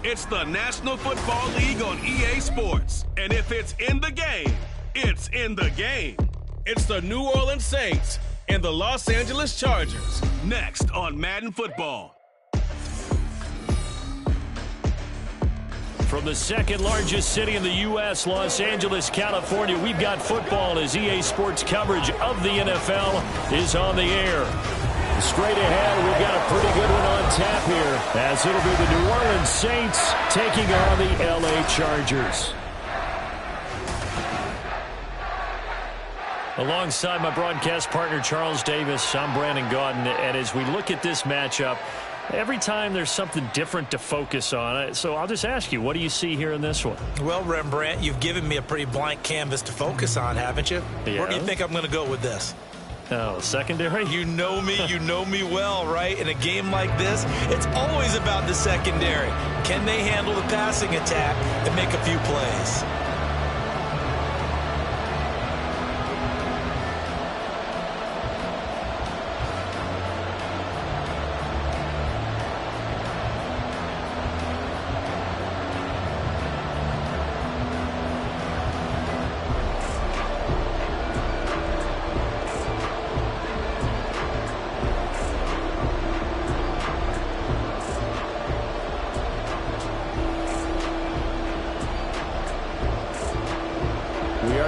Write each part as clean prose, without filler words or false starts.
It's the National Football League on EA Sports. And if it's in the game, it's in the game. It's the New Orleans Saints and the Los Angeles Chargers. Next on Madden Football. From the second largest city in the U.S., Los Angeles, California, we've got football as EA Sports coverage of the NFL is on the air. Straight ahead, we've got a pretty good one on tap here, as it'll be the New Orleans Saints taking on the L.A. Chargers. Alongside my broadcast partner, Charles Davis, I'm Brandon Gaudin, and as we look at this matchup, every time there's something different to focus on. So I'll just ask you, what do you see here in this one? Well, Rembrandt, you've given me a pretty blank canvas to focus on, haven't you? Yeah. Where do you think I'm going to go with this? Oh, secondary? You know me well, right? In a game like this, it's always about the secondary. Can they handle the passing attack and make a few plays?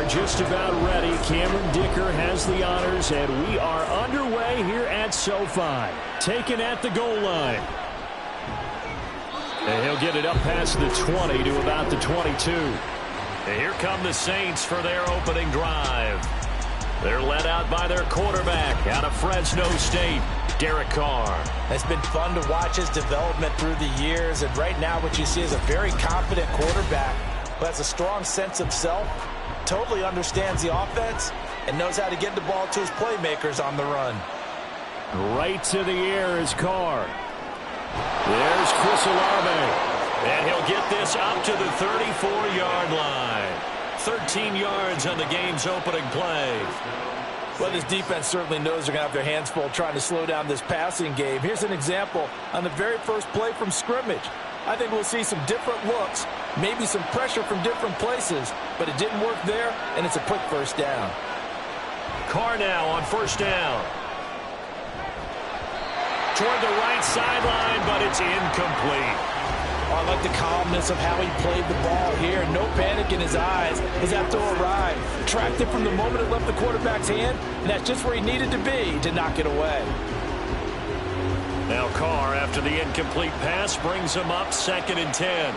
Just about ready. Cameron Dicker has the honors, and we are underway here at SoFi. Taken at the goal line. And he'll get it up past the 20 to about the 22. And here come the Saints for their opening drive. They're led out by their quarterback out of Fresno State, Derek Carr. It's been fun to watch his development through the years, and right now what you see is a very confident quarterback who has a strong sense of self, totally understands the offense, and knows how to get the ball to his playmakers on the run. Right to the air is Carr. There's Chris Olave. And he'll get this up to the 34-yard line. 13 yards on the game's opening play. Well, this defense certainly knows they're going to have their hands full trying to slow down this passing game. Here's an example on the very first play from scrimmage. I think we'll see some different looks, maybe some pressure from different places, but it didn't work there, and it's a quick first down. Carr now on first down. Toward the right sideline, but it's incomplete. Oh, I like the calmness of how he played the ball here. No panic in his eyes. His outdoor ride. Tracked it from the moment it left the quarterback's hand, and that's just where he needed to be to knock it away. Now Carr, after the incomplete pass, brings him up 2nd and 10.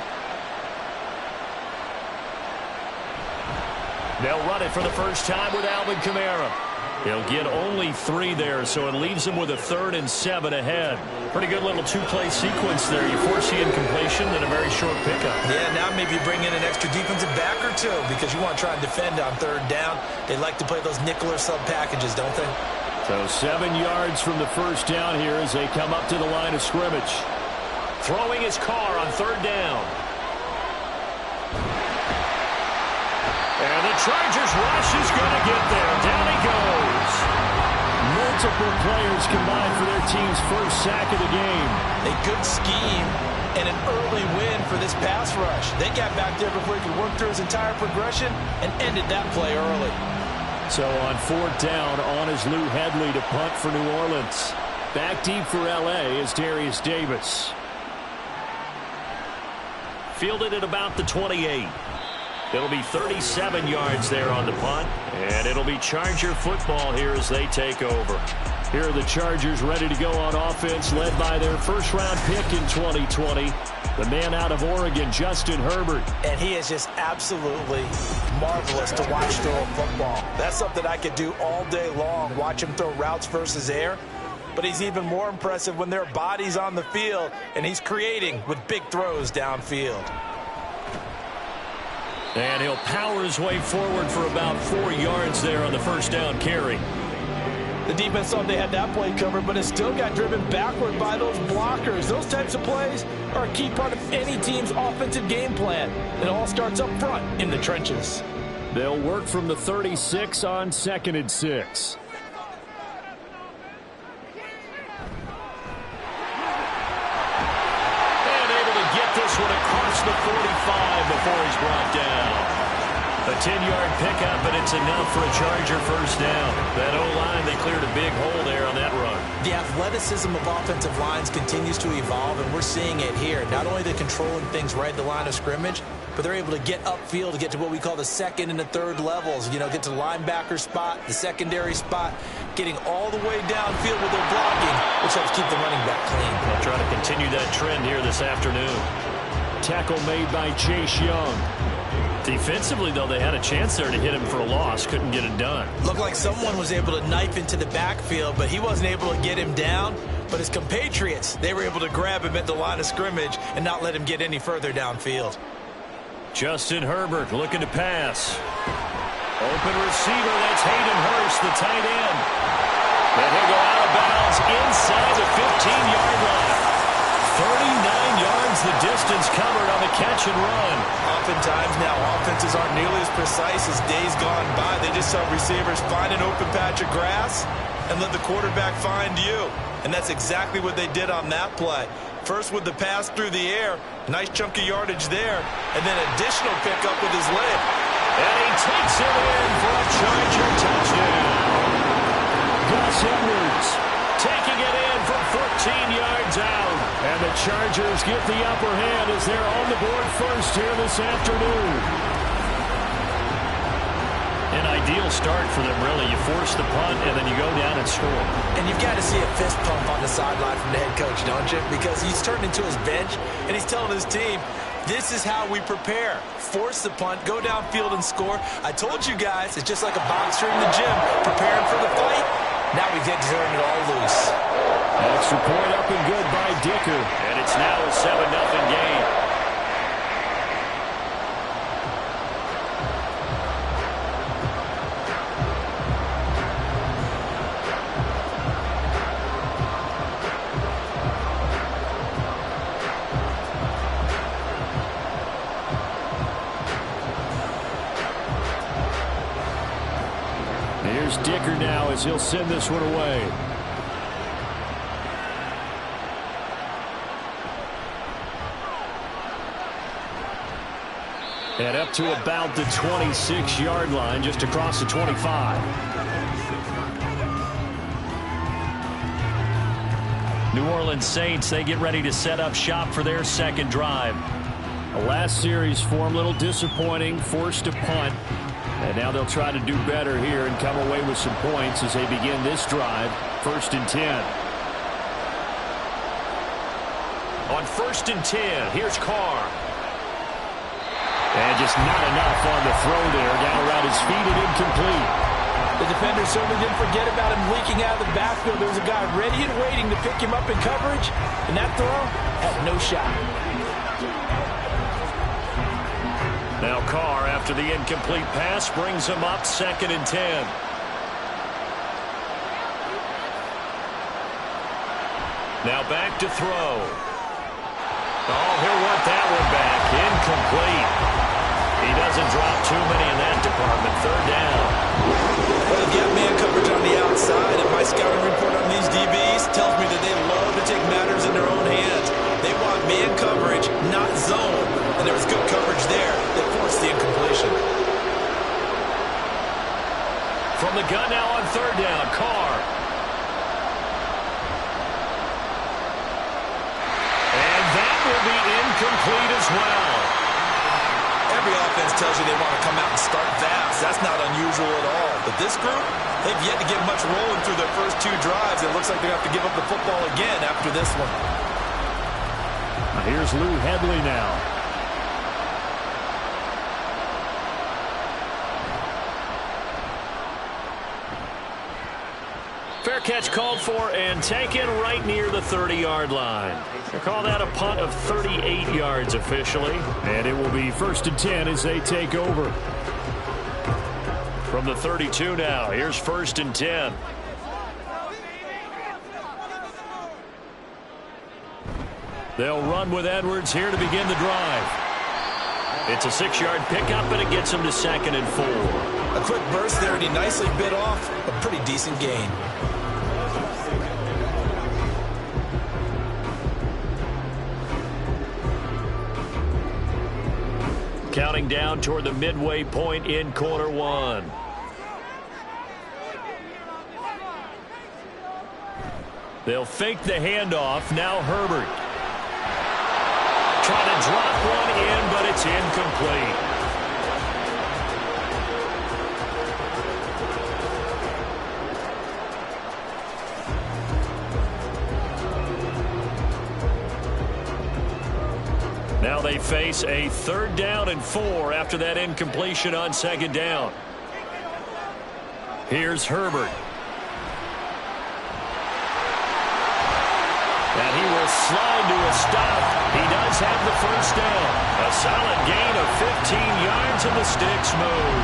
They'll run it for the first time with Alvin Kamara. He'll get only 3 there, so it leaves him with a 3rd and 7 ahead. Pretty good little 2-play sequence there. You force the incompletion and a very short pickup. Yeah, now maybe bring in an extra defensive back or two because you want to try and defend on 3rd down. They like to play those nickel or sub packages, don't they? So 7 yards from the first down here as they come up to the line of scrimmage. Throwing his Carr on 3rd down. And the Chargers rush is going to get there. Down he goes. Multiple players combined for their team's first sack of the game. A good scheme and an early win for this pass rush. They got back there before he could work through his entire progression and ended that play early. So on 4th down, on is Lou Hedley to punt for New Orleans. Back deep for L.A. is Darius Davis. Fielded at about the 28. It'll be 37 yards there on the punt, and it'll be Charger football here as they take over. Here are the Chargers ready to go on offense, led by their first-round pick in 2020, the man out of Oregon, Justin Herbert. And he is just absolutely marvelous to watch throw football. That's something I could do all day long, watch him throw routes versus air. But he's even more impressive when there are bodies on the field, and he's creating with big throws downfield. And he'll power his way forward for about 4 yards there on the first down carry. The defense thought they had that play covered, but it still got driven backward by those blockers. Those types of plays are a key part of any team's offensive game plan. It all starts up front in the trenches. They'll work from the 36 on 2nd and 6. And able to get this one across 10-yard pickup, and it's enough for a Charger first down. That O-line, they cleared a big hole there on that run. The athleticism of offensive lines continues to evolve, and we're seeing it here. Not only they're controlling things right at the line of scrimmage, but they're able to get upfield to get to what we call the second and the third levels. You know, get to the linebacker spot, the secondary spot, getting all the way downfield with their blocking, which helps keep the running back clean. They'll try to continue that trend here this afternoon. Tackle made by Chase Young. Defensively, though, they had a chance there to hit him for a loss. Couldn't get it done. Looked like someone was able to knife into the backfield, but he wasn't able to get him down. But his compatriots, they were able to grab him at the line of scrimmage and not let him get any further downfield. Justin Herbert looking to pass. Open receiver, that's Hayden Hurst, the tight end. And he'll go out of bounds inside the 15-yard line. 39 yards the distance covered on the catch and run. Oftentimes now, offenses aren't nearly as precise as days gone by. They just saw receivers find an open patch of grass and let the quarterback find you. And that's exactly what they did on that play. First with the pass through the air, nice chunk of yardage there, and then additional pickup with his leg. And he takes it in for a Charger touchdown. Gus Edwards taking it in from 14 yards out. And the Chargers get the upper hand as they're on the board first here this afternoon. An ideal start for them, really. You force the punt, and then you go down and score. And you've got to see a fist pump on the sideline from the head coach, don't you? Because he's turned into his bench, and he's telling his team, this is how we prepare. Force the punt, go downfield and score. I told you guys, it's just like a boxer in the gym, preparing for the fight. Now we get to turn it all loose. Extra point up and good by Dicker. And it's now a 7-0 game. Here's Dicker now as he'll send this one away. And up to about the 26-yard line, just across the 25. New Orleans Saints, they get ready to set up shop for their second drive. The last series for them, a little disappointing, forced a punt. And now they'll try to do better here and come away with some points as they begin this drive. 1st and 10. On 1st and 10, here's Carr. And just not enough on the throw there. Down around his feet and incomplete. The defender certainly didn't forget about him leaking out of the backfield. There was a guy ready and waiting to pick him up in coverage. And that throw had no shot. Now Carr, after the incomplete pass, brings him up 2nd and 10. Now back to throw. Oh, he'll want that one back. Incomplete. He doesn't drop too many in that department. 3rd down. Well, they've got man coverage on the outside, and my scouting report on these DBs tells me that they love to take matters in their own hands. They want man coverage, not zone. And there was good coverage there that forced the incompletion. From the gun now on 3rd down, Carr. And that will be incomplete as well. Every offense tells you they want to come out and start fast. That's not unusual at all. But this group, they've yet to get much rolling through their first 2 drives. It looks like they're going to have to give up the football again after this one. Now here's Lou Hedley now. Fair catch called for and taken right near the 30-yard line. They call that a punt of 38 yards officially. And it will be 1st and 10 as they take over. From the 32 now, here's 1st and 10. They'll run with Edwards here to begin the drive. It's a 6-yard pickup, and it gets him to 2nd and 4. A quick burst there, and he nicely bit off a pretty decent gain. Counting down toward the midway point in quarter one. They'll fake the handoff. Now Herbert. Trying to drop one in, but it's incomplete. Now they face a 3rd down and 4 after that incompletion on 2nd down. Here's Herbert. And he will slide to a stop. He does have the 1st down. A solid gain of 15 yards and the sticks move.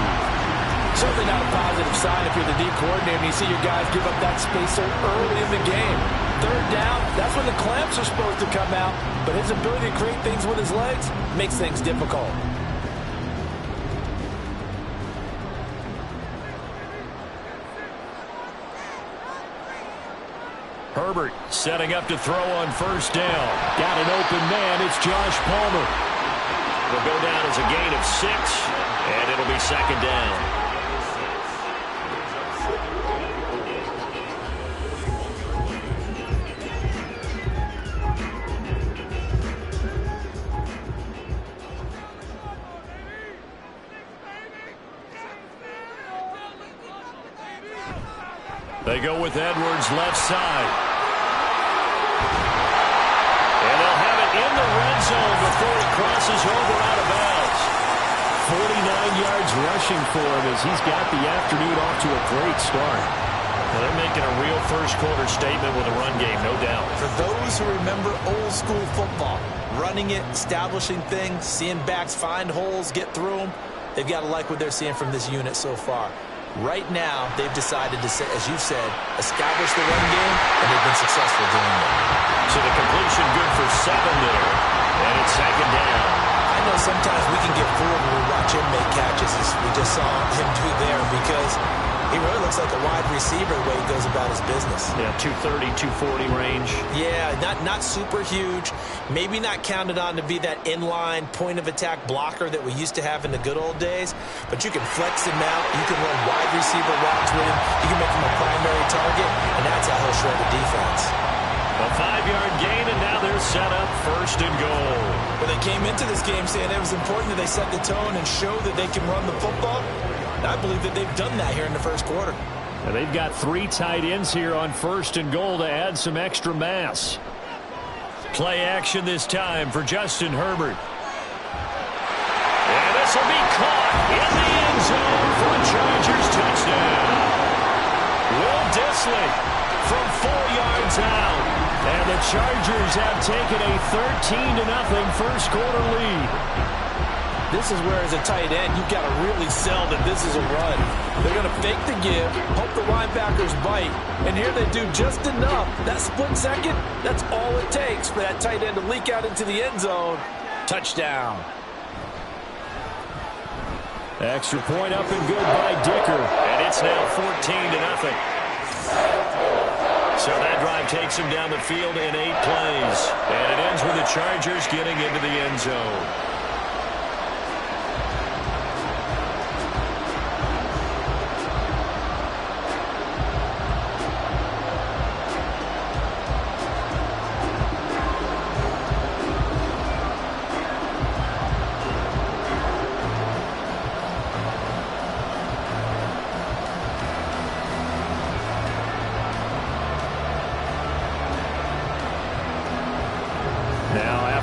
Certainly not a positive sign if you're the D coordinator and you see your guys give up that space so early in the game. 3rd down, that's when the clamps are supposed to come out, but his ability to create things with his legs makes things difficult. Herbert setting up to throw on 1st down. Got an open man. It's Josh Palmer. It'll go down as a gain of 6, and it'll be 2nd down. They go with Edwards left side. And they'll have it in the red zone before it crosses over out of bounds. 49 yards rushing for him as he's got the afternoon off to a great start. Well, they're making a real first-quarter statement with a run game, no doubt. For those who remember old-school football, running it, establishing things, seeing backs find holes, get through them, they've got to like what they're seeing from this unit so far. Right now, they've decided to, as you've said, establish the run game, and they've been successful doing it. So the completion good for 7 there, and it's 2nd down. I know sometimes we can get fooled when we watch him make catches, as we just saw him do there, because he really looks like a wide receiver the way he goes about his business. Yeah, 230, 240 range. Yeah, not super huge. Maybe not counted on to be that inline point-of-attack blocker that we used to have in the good old days. But you can flex him out. You can run wide receiver routes with him. You can make him a primary target, and that's how he'll shred the defense. A 5-yard gain, and now they're set up 1st and goal. Well, they came into this game saying it was important that they set the tone and show that they can run the football. I believe that they've done that here in the 1st quarter. And they've got 3 tight ends here on 1st and goal to add some extra mass. Play action this time for Justin Herbert. And this will be caught in the end zone for a Chargers touchdown. Will Dissly from 4 yards out. And the Chargers have taken a 13-0 first-quarter lead. This is where, as a tight end, you've got to really sell that this is a run. They're going to fake the give, hope the linebackers bite, and here they do just enough. That split second, that's all it takes for that tight end to leak out into the end zone. Touchdown. Extra point up and good by Dicker. And it's now 14-0. So that drive takes him down the field in 8 plays. And it ends with the Chargers getting into the end zone.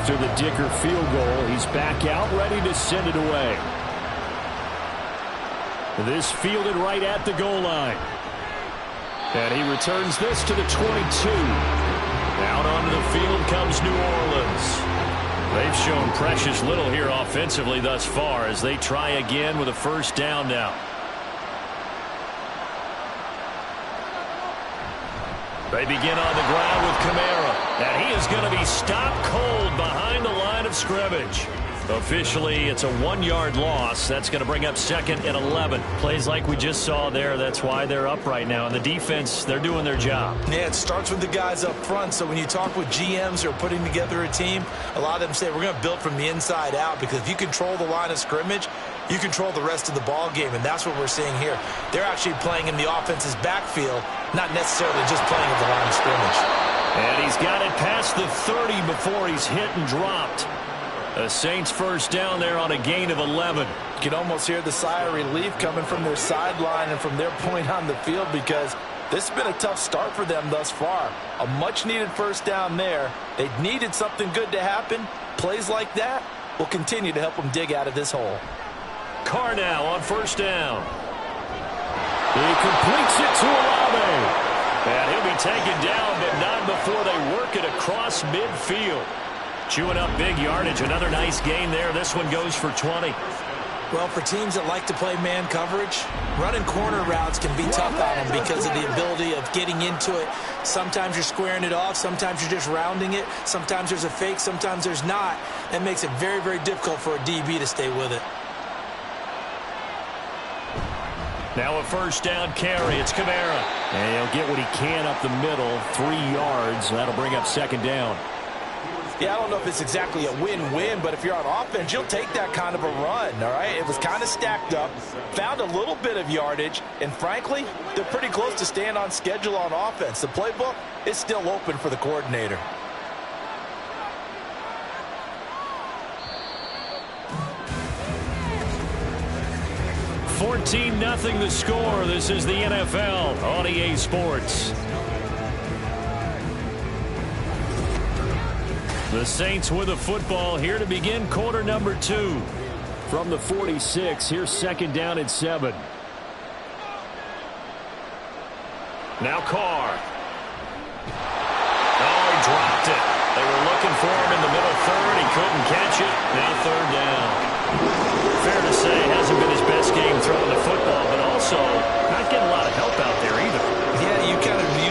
After the Dicker field goal, he's back out, ready to send it away. This fielded right at the goal line. And he returns this to the 22. Out onto the field comes New Orleans. They've shown precious little here offensively thus far as they try again with a 1st down now. They begin on the ground with Kamara. And he is going to be stopped cold behind the line of scrimmage. Officially, it's a 1-yard loss. That's going to bring up 2nd and 11. Plays like we just saw there. That's why they're up right now. And the defense, they're doing their job. Yeah, it starts with the guys up front. So when you talk with GMs who are putting together a team, a lot of them say we're going to build from the inside out, because if you control the line of scrimmage, you control the rest of the ball game, and that's what we're seeing here. They're actually playing in the offense's backfield, not necessarily just playing at the line of scrimmage. And he's got it past the 30 before he's hit and dropped. The Saints first down there on a gain of 11. You can almost hear the sigh of relief coming from their sideline and from their point on the field, because this has been a tough start for them thus far. A much-needed first down there. They needed something good to happen. Plays like that will continue to help them dig out of this hole. Carr now on first down. He completes it to Olave. And he'll be taken down, but not before they work it across midfield. Chewing up big yardage. Another nice gain there. This one goes for 20. Well, for teams that like to play man coverage, running corner routes can be tough on them because of the ability of getting into it. Sometimes you're squaring it off. Sometimes you're just rounding it. Sometimes there's a fake. Sometimes there's not. That makes it very, very difficult for a DB to stay with it. Now a first down carry. It's Kamara. And he'll get what he can up the middle. 3 yards. That'll bring up 2nd down. Yeah, I don't know if it's exactly a win-win, but if you're on offense, you'll take that kind of a run, all right? It was kind of stacked up, found a little bit of yardage, and frankly, they're pretty close to staying on schedule on offense. The playbook is still open for the coordinator. $14-0 the score. This is the NFL on EA Sports. The Saints with a football here to begin quarter number 2. From the 46, here's 2nd down and 7. Now Carr. Oh, he dropped it. They were looking for him in the middle third. He couldn't catch it. Now 3rd down. Fair to say, hasn't been his best game throwing the football, but also not getting a lot of help out there either. Yeah, you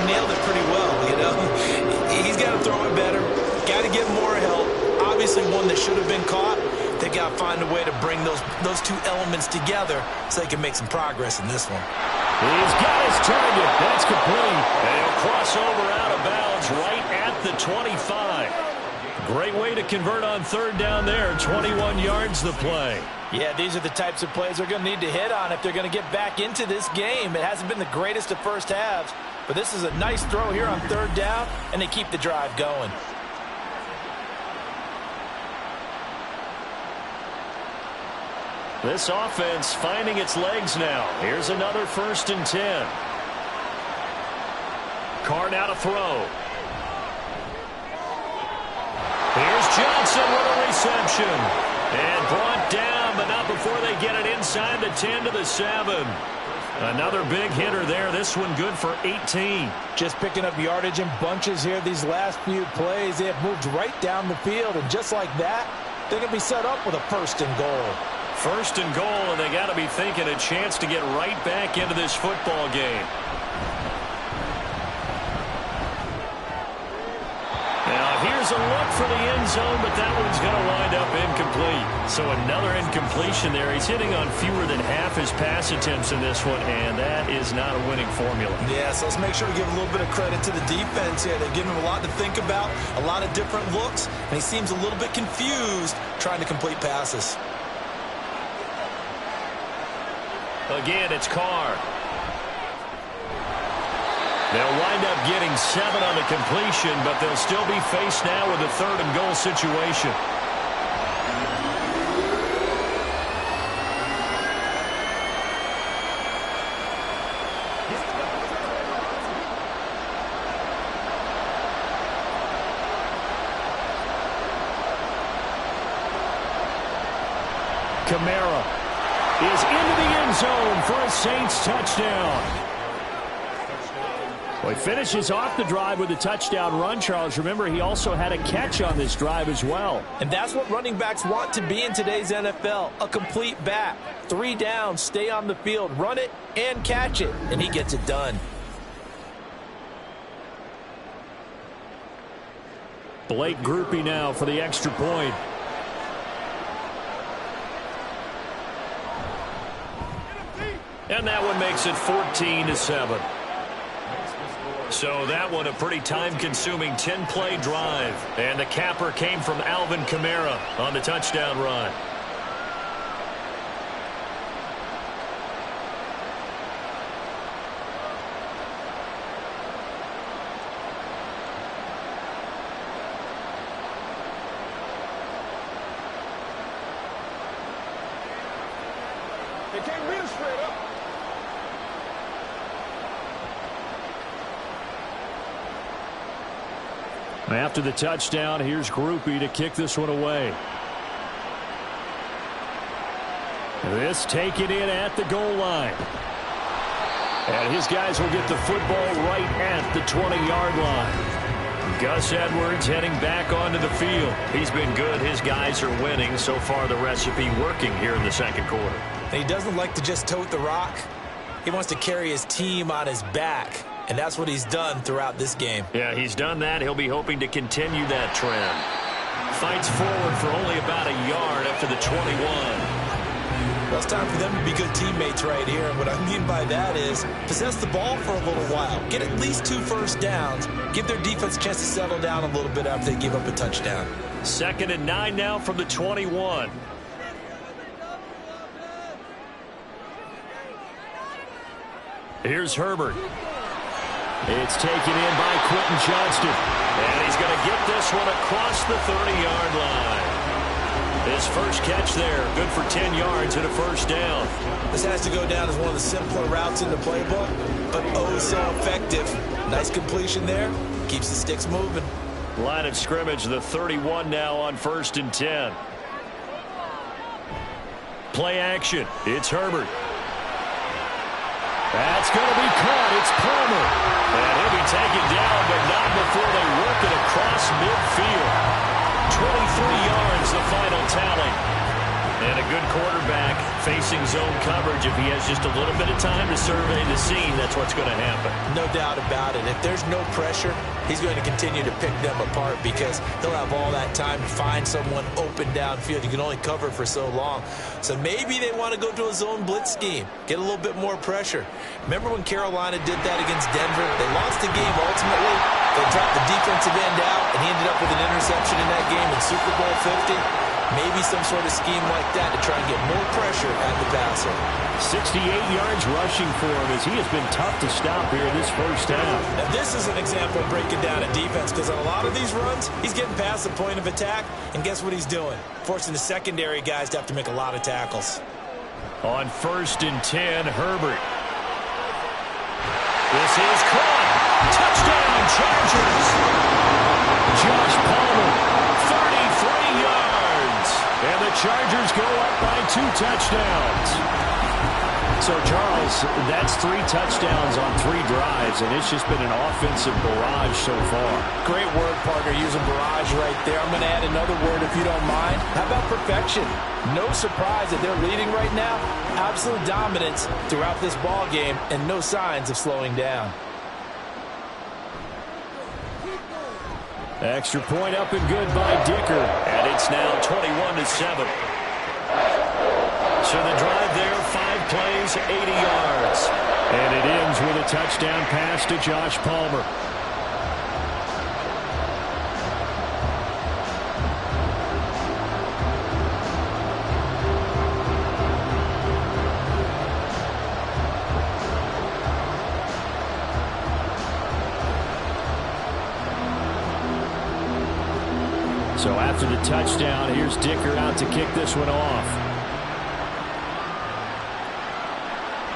nailed it pretty well, you know. He's got to throw it better. Got to get more help. Obviously one that should have been caught. They got to find a way to bring those two elements together so they can make some progress in this one. He's got his target. That's complete. And he'll cross over out of bounds right at the 25. Great way to convert on 3rd down there. 21 yards the play. Yeah, these are the types of plays they're going to need to hit on if they're going to get back into this game. It hasn't been the greatest of first halves, but this is a nice throw here on 3rd down, and they keep the drive going. This offense finding its legs now. Here's another 1st and 10. Carr now to throw. Here's Johnson with a reception. And brought down, but not before they get it inside the 10 to the 7. Another big hitter there. This one good for 18. Just picking up yardage in bunches here these last few plays. They have moved right down the field, and just like that, they're going to be set up with a 1st and goal. 1st and goal, and they got to be thinking a chance to get right back into this football game. Now here's a look for the end zone, but that one's going to wind up incomplete. So another incompletion there. He's hitting on fewer than half his pass attempts in this one, and that is not a winning formula. Yeah, so let's make sure we give a little bit of credit to the defense here. They've given him a lot to think about, a lot of different looks, and he seems a little bit confused trying to complete passes. Again, it's Carr. They'll wind up getting 7 on the completion, but they'll still be faced now with a 3rd and goal situation. Kamara is into the end zone for a Saints touchdown. Well, he finishes off the drive with a touchdown run, Charles. Remember, he also had a catch on this drive as well. And that's what running backs want to be in today's NFL, a complete back. 3 downs, stay on the field, run it and catch it, and he gets it done. Blake Groupie now for the extra point. And that one makes it 14-7. So that one a pretty time-consuming 10-play drive. And the capper came from Alvin Kamara on the touchdown run. They can't beat us straight up. After the touchdown, here's Groupie to kick this one away. This taken in at the goal line. And his guys will get the football right at the 20-yard line. Gus Edwards heading back onto the field. He's been good. His guys are winning. So far, the recipe working here in the second quarter. And he doesn't like to just tote the rock. He wants to carry his team on his back. And that's what he's done throughout this game. Yeah, he's done that. He'll be hoping to continue that trend. Fights forward for only about a yard after the 21. Well, it's time for them to be good teammates right here. And what I mean by that is possess the ball for a little while. Get at least 2 first downs. Give their defense a chance to settle down a little bit after they give up a touchdown. 2nd and 9 now from the 21. Here's Herbert. It's taken in by Quentin Johnston. And he's going to get this one across the 30-yard line. His first catch there, good for 10 yards and a first down. This has to go down as one of the simpler routes in the playbook, but oh so effective. Nice completion there. Keeps the sticks moving. Line of scrimmage, the 31 now on 1st and 10. Play action. It's Herbert. That's going to be caught. It's Palmer. And he'll be taken down, but not before they work it across midfield. 23 yards, the final tally. And a good quarterback facing zone coverage. If he has just a little bit of time to survey the scene, that's what's going to happen. No doubt about it. If there's no pressure, he's going to continue to pick them apart because he'll have all that time to find someone open downfield. You can only cover for so long. So maybe they want to go to a zone blitz scheme, get a little bit more pressure. Remember when Carolina did that against Denver? They lost the game ultimately. They dropped the defensive end out, and he ended up with an interception in that game in Super Bowl 50. Maybe some sort of scheme like that to try and get more pressure at the passer. 68 yards rushing for him as he has been tough to stop here in this first down. Now this is an example of breaking down a defense because on a lot of these runs, he's getting past the point of attack, and guess what he's doing? Forcing the secondary guys to have to make a lot of tackles. On 1st and 10, Herbert. This is caught. Touchdown, Chargers. Josh Palmer, 33 yards. And the Chargers go up by 2 touchdowns. So, Charles, that's 3 touchdowns on 3 drives, and it's just been an offensive barrage so far. Great word, partner, using barrage right there. I'm going to add another word if you don't mind. How about perfection? No surprise that they're leading right now. Absolute dominance throughout this ball game, and no signs of slowing down. Extra point up and good by Dicker. And it's now 21-7. So the drive there, 5 plays, 80 yards. And it ends with a touchdown pass to Josh Palmer. So after the touchdown, here's Dicker out to kick this one off.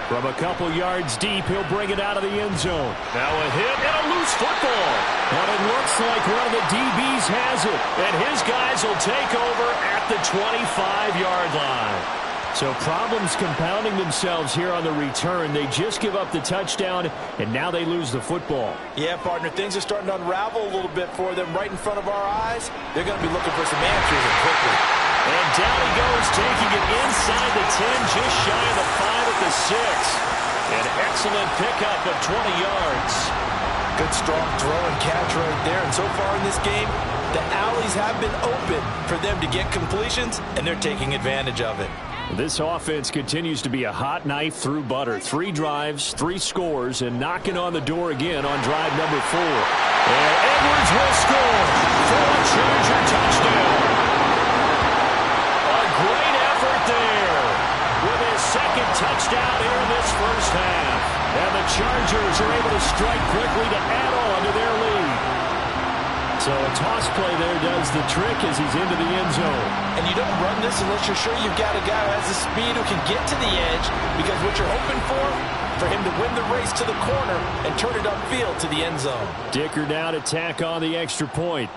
From a couple yards deep, he'll bring it out of the end zone. Now a hit and a loose football. And it looks like one of the DBs has it. And his guys will take over at the 25-yard line. So problems compounding themselves here on the return. They just give up the touchdown, and now they lose the football. Yeah, partner, things are starting to unravel a little bit for them right in front of our eyes. They're going to be looking for some answers and quickly. And down he goes, taking it inside the 10, just shy of the 5 at the 6. An excellent pickup of 20 yards. Good, strong throw and catch right there. And so far in this game, the alleys have been open for them to get completions, and they're taking advantage of it. This offense continues to be a hot knife through butter. 3 drives, 3 scores, and knocking on the door again on drive number 4. And Edwards will score for a Charger touchdown. A great effort there with his second touchdown here in this first half. And the Chargers are able to strike quickly to add on to their lead. So a toss play there does the trick as he's into the end zone. And you don't run this unless you're sure you've got a guy who has the speed who can get to the edge, because what you're hoping for him to win the race to the corner and turn it upfield to the end zone. Dicker down to tack on the extra point.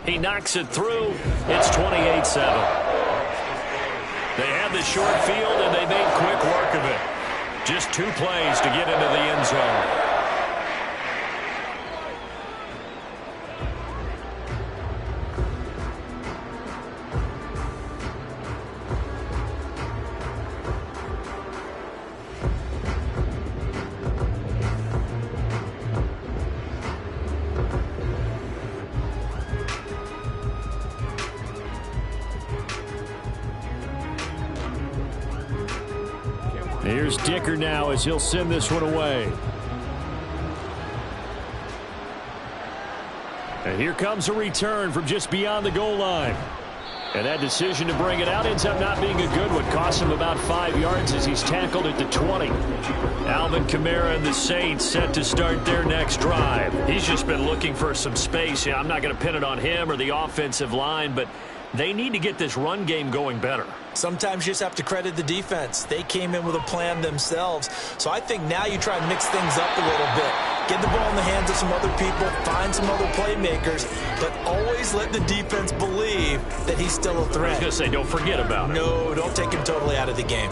He knocks it through. It's 28-7. They had the short field, and they made quick work of it. Just 2 plays to get into the end zone. Here's Dicker now as he'll send this one away. And here comes a return from just beyond the goal line. And that decision to bring it out ends up not being a good one. Costs him about 5 yards as he's tackled at the 20. Alvin Kamara and the Saints set to start their next drive. He's just been looking for some space. Yeah, I'm not going to pin it on him or the offensive line, but they need to get this run game going better. Sometimes you just have to credit the defense. They came in with a plan themselves. So I think now you try and mix things up a little bit. Get the ball in the hands of some other people, find some other playmakers, but always let the defense believe that he's still a threat. I was going to say, don't forget about it. No, don't take him totally out of the game.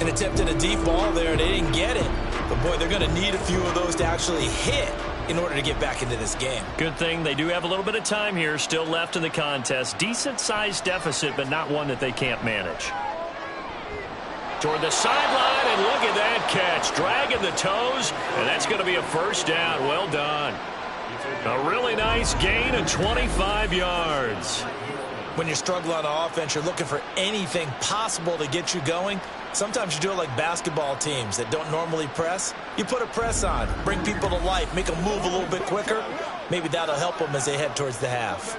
An attempt at a deep ball there, they didn't get it. But, boy, they're going to need a few of those to actually hit in order to get back into this game. Good thing they do have a little bit of time here still left in the contest. Decent-sized deficit, but not one that they can't manage. Toward the sideline, and look at that catch. Dragging the toes, and that's going to be a first down. Well done. A really nice gain of 25 yards. When you struggle on offense, you're looking for anything possible to get you going. Sometimes you do it like basketball teams that don't normally press. You put a press on, bring people to life, make them move a little bit quicker. Maybe that'll help them as they head towards the half.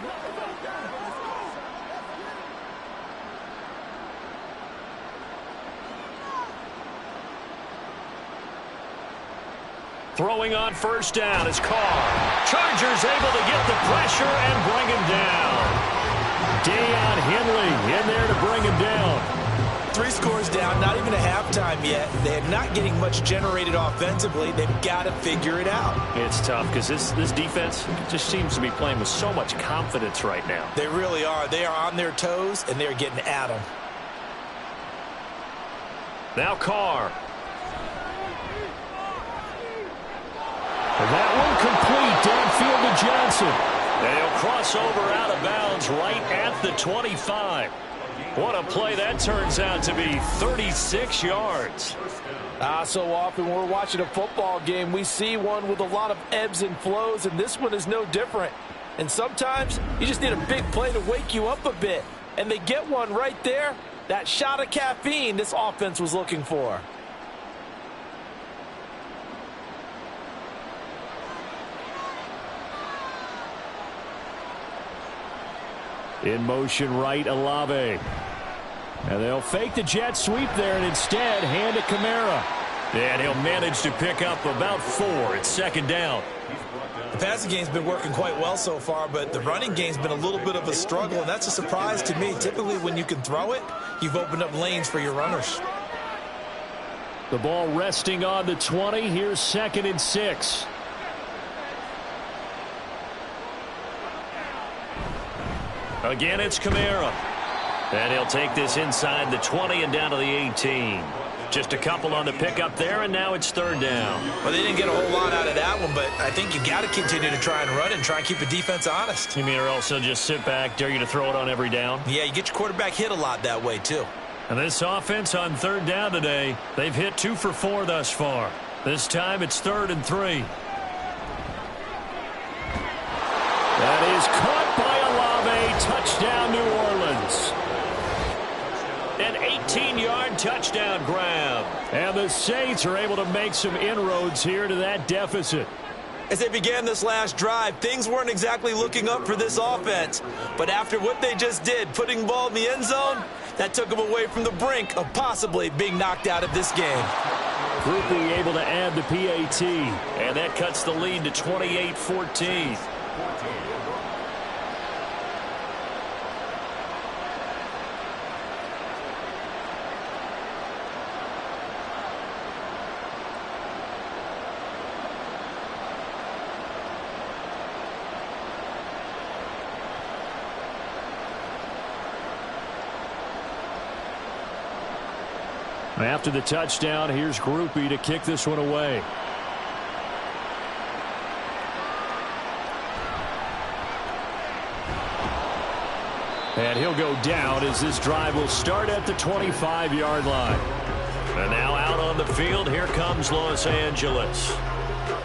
Throwing on first down is Carr. Chargers able to get the pressure and bring him down. Deion Henley in there to bring him down. 3 scores down, not even a halftime yet. They're not getting much generated offensively. They've got to figure it out. It's tough because this defense just seems to be playing with so much confidence right now. They really are. They are on their toes, and they're getting at them. Now Carr. And that one complete downfield to Johnson. And he'll cross over out of bounds right at the 25. What a play that turns out to be, 36 yards. So often when we're watching a football game, we see one with a lot of ebbs and flows, and this one is no different. And sometimes you just need a big play to wake you up a bit. And they get one right there, that shot of caffeine this offense was looking for. In motion right, Olave. And they'll fake the jet sweep there and instead hand it Kamara. And he'll manage to pick up about 4. It's second down. The passing game's been working quite well so far, but the running game's been a little bit of a struggle, and that's a surprise to me. Typically, when you can throw it, you've opened up lanes for your runners. The ball resting on the 20. Here's 2nd and 6. Again, it's Kamara. And he'll take this inside the 20 and down to the 18. Just a couple on the pickup there, and now it's 3rd down. Well, they didn't get a whole lot out of that one, but I think you got to continue to try and run and try and keep the defense honest. You mean or else they'll just sit back, dare you to throw it on every down? Yeah, you get your quarterback hit a lot that way, too. And this offense on 3rd down today, they've hit 2 for 4 thus far. This time it's 3rd and 3. That is caught by Olave. Touchdown, New Orleans. 14-yard touchdown grab. And the Saints are able to make some inroads here to that deficit. As they began this last drive, things weren't exactly looking up for this offense. But after what they just did, putting the ball in the end zone, that took them away from the brink of possibly being knocked out of this game. Groupie able to add the PAT, and that cuts the lead to 28-14. After the touchdown, here's Groupie to kick this one away. And he'll go down as this drive will start at the 25-yard line. And now out on the field, here comes Los Angeles.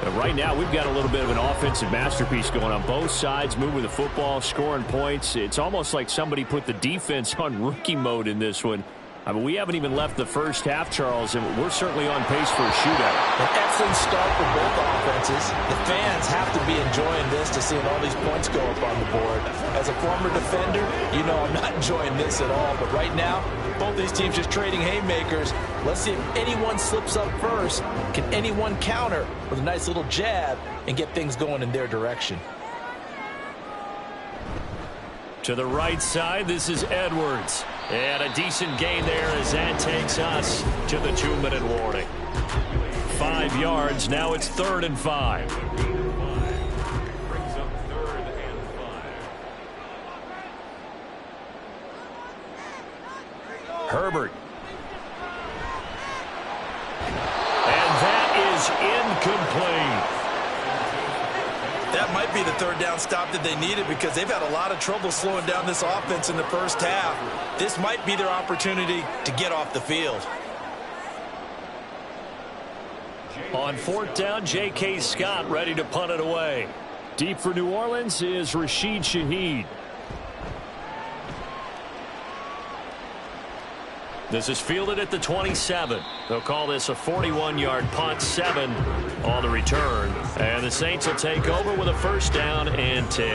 And right now, we've got a little bit of an offensive masterpiece going on both sides, moving the football, scoring points. It's almost like somebody put the defense on rookie mode in this one. I mean, we haven't even left the first half, Charles, and we're certainly on pace for a shootout. An excellent start for both offenses. The fans have to be enjoying this to seeing all these points go up on the board. As a former defender, you know I'm not enjoying this at all. But right now, both these teams just trading haymakers. Let's see if anyone slips up first. Can anyone counter with a nice little jab and get things going in their direction? To the right side, this is Edwards. And a decent gain there as that takes us to the 2-minute warning. 5 yards, now it's 3rd and 5. Herbert. And that is incomplete. That might be the 3rd down stop that they needed because they've had a lot of trouble slowing down this offense in the first half. This might be their opportunity to get off the field. On 4th down, J.K. Scott ready to punt it away. Deep for New Orleans is Rashid Shaheed. This is fielded at the 27. They'll call this a 41-yard punt, 7 on the return. And the Saints will take over with a 1st down and 10.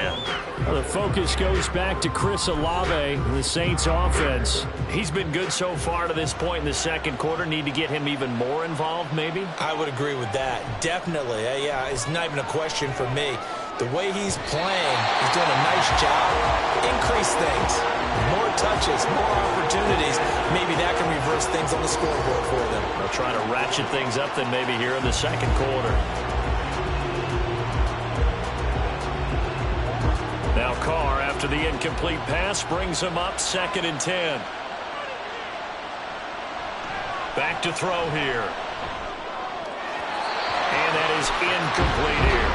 Well, the focus goes back to Chris Olave, the Saints offense. He's been good so far to this point in the second quarter. Need to get him even more involved, maybe? I would agree with that. Definitely. Yeah, it's not even a question for me. The way he's playing, he's doing a nice job. Increase things. More touches, more opportunities. Maybe that can reverse things on the scoreboard for them. They'll try to ratchet things up then maybe here in the second quarter. Now Carr, after the incomplete pass, brings him up 2nd and 10. Back to throw here. And that is incomplete here.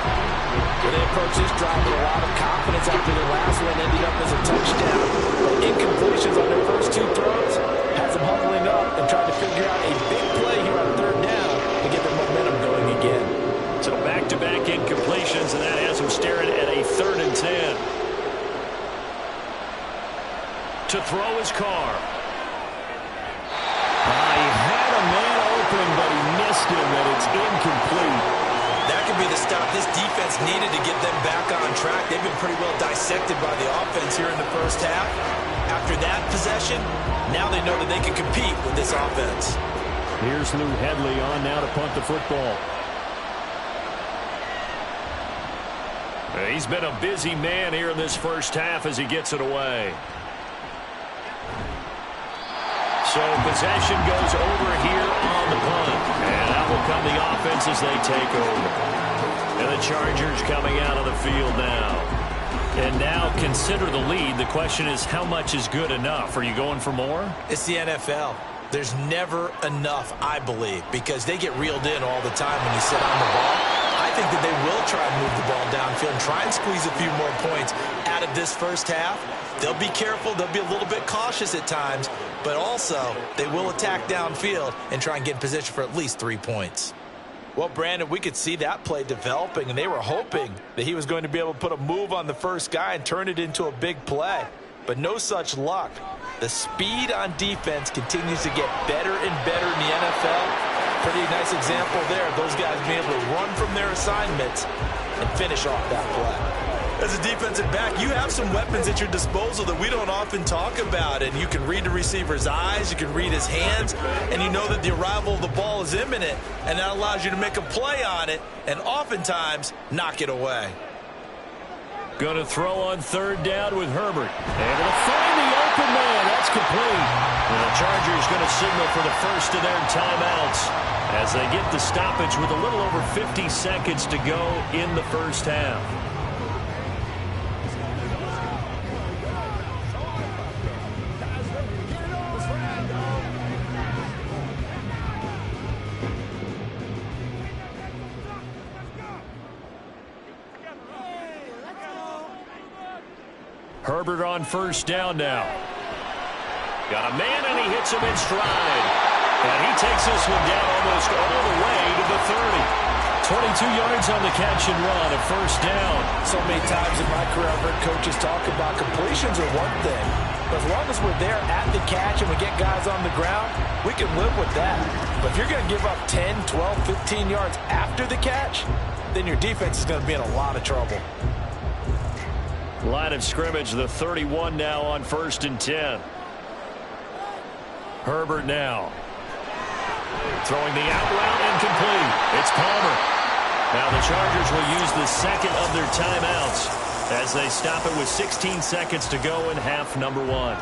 Well, they approach this drive with a lot of confidence after their last one ended up as a touchdown. But incompletions on their first 2 throws has them huddling up and trying to figure out a big play here on 3rd down to get their momentum going again. So back-to-back incompletions, and that has them staring at a 3rd and 10. To throw his Carr. He had a man open, but he missed him, and it's incomplete. That could be the stop this defense needed to get them back on track. They've been pretty well dissected by the offense here in the first half. After that possession, now they know that they can compete with this offense. Here's Lou Hedley on now to punt the football. He's been a busy man here in this first half as he gets it away. So possession goes over here on the punt. And out will come the offense as they take over. And the Chargers coming out of the field now. And now consider the lead. The question is, how much is good enough? Are you going for more? It's the NFL. There's never enough, I believe, because they get reeled in all the time when you sit on the ball. I think that they will try and move the ball downfield and try and squeeze a few more points out of this first half. They'll be careful. They'll be a little bit cautious at times, but also they will attack downfield and try and get in position for at least 3 points. Well, Brandon, we could see that play developing, and they were hoping that he was going to be able to put a move on the first guy and turn it into a big play. but no such luck. The speed on defense continues to get better and better in the NFL. Pretty nice example there of those guys being able to run from their assignments and finish off that play. As a defensive back, you have some weapons at your disposal that we don't often talk about. And you can read the receiver's eyes, you can read his hands, and you know that the arrival of the ball is imminent. And that allows you to make a play on it and oftentimes knock it away. Going to throw on third down with Herbert. And to find the open man. That's complete. And the Chargers going to signal for the first of their timeouts as they get the stoppage with a little over 50 seconds to go in the first half. Herbert on first down now. Got a man, and he hits him in stride. And he takes this one down almost all the way to the 30. 22 yards on the catch and run, a first down. So many times in my career, I've heard coaches talk about completions are one thing. But as long as we're there at the catch and we get guys on the ground, we can live with that. But if you're going to give up 10, 12, 15 yards after the catch, then your defense is going to be in a lot of trouble. Line of scrimmage, the 31 now on 1st and 10. Herbert now. Throwing the out route incomplete. It's Palmer. Now the Chargers will use the second of their timeouts as they stop it with 16 seconds to go in half number 1.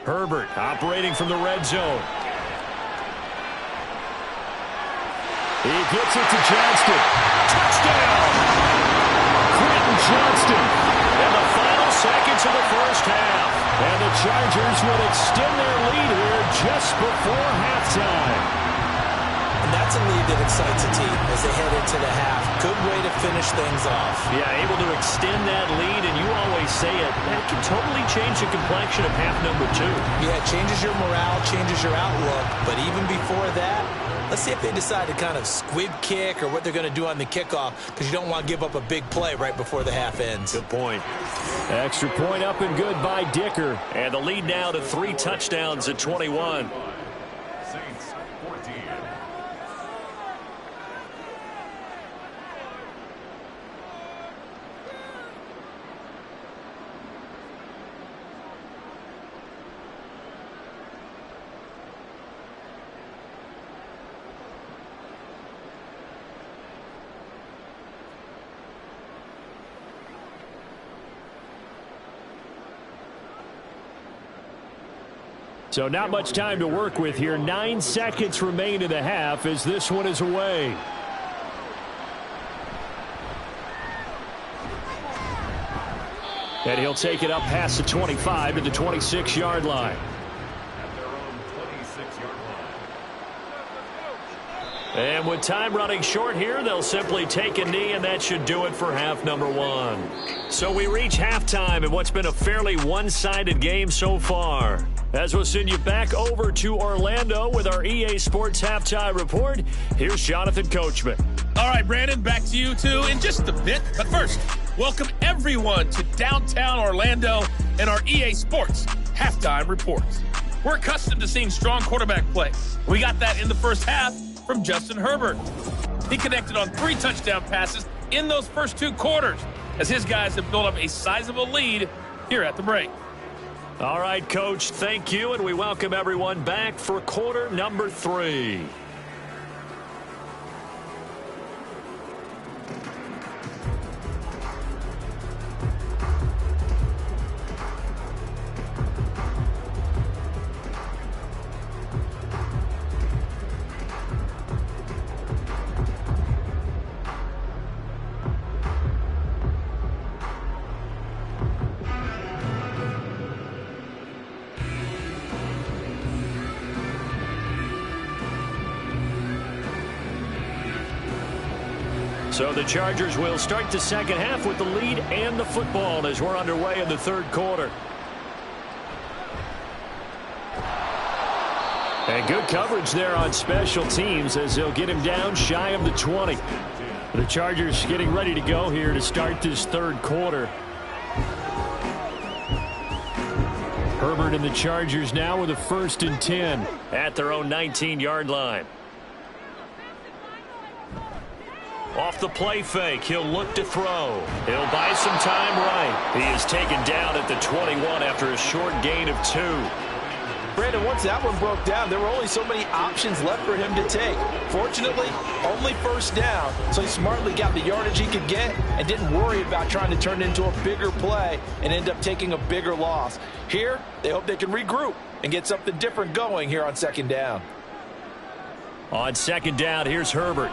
Herbert operating from the red zone. He gets it to Johnston. Touchdown! Quentin Johnston. And the final seconds of the first half. And the Chargers will extend their lead here just before halftime. And that's a lead that excites a team as they head into the half. Good way to finish things off. Yeah, able to extend that lead, and you always say it, that can totally change the complexion of half number 2. Yeah, it changes your morale, changes your outlook. But even before that, let's see if they decide to kind of squib kick or what they're going to do on the kickoff, because you don't want to give up a big play right before the half ends. Good point. Extra point up and good by Dicker. And the lead now to 3 touchdowns at 21. So not much time to work with here. 9 seconds remain in the half as this one is away. And he'll take it up past the 25 to the 26-yard line. And with time running short here, they'll simply take a knee, and that should do it for half number 1. So we reach halftime in what's been a fairly one-sided game so far. As we'll send you back over to Orlando with our EA Sports Halftime Report, here's Jonathan Coachman. All right, Brandon, back to you two in just a bit. But first, welcome everyone to downtown Orlando and our EA Sports Halftime Report. We're accustomed to seeing strong quarterback play. We got that in the first half from Justin Herbert. He connected on 3 touchdown passes in those first 2 quarters as his guys have built up a sizable lead here at the break. All right, Coach, thank you, and we welcome everyone back for quarter number 3. So the Chargers will start the second half with the lead and the football as we're underway in the third quarter. And good coverage there on special teams as they'll get him down shy of the 20. The Chargers getting ready to go here to start this third quarter. Herbert and the Chargers now with a 1st and 10 at their own 19-yard line. Off the play fake, he'll look to throw. He'll buy some time right. He is taken down at the 21 after a short gain of 2. Brandon, once that one broke down, there were only so many options left for him to take. Fortunately, only 1st down, so he smartly got the yardage he could get and didn't worry about trying to turn it into a bigger play and end up taking a bigger loss. Here, they hope they can regroup and get something different going here on 2nd down. On 2nd down, here's Herbert.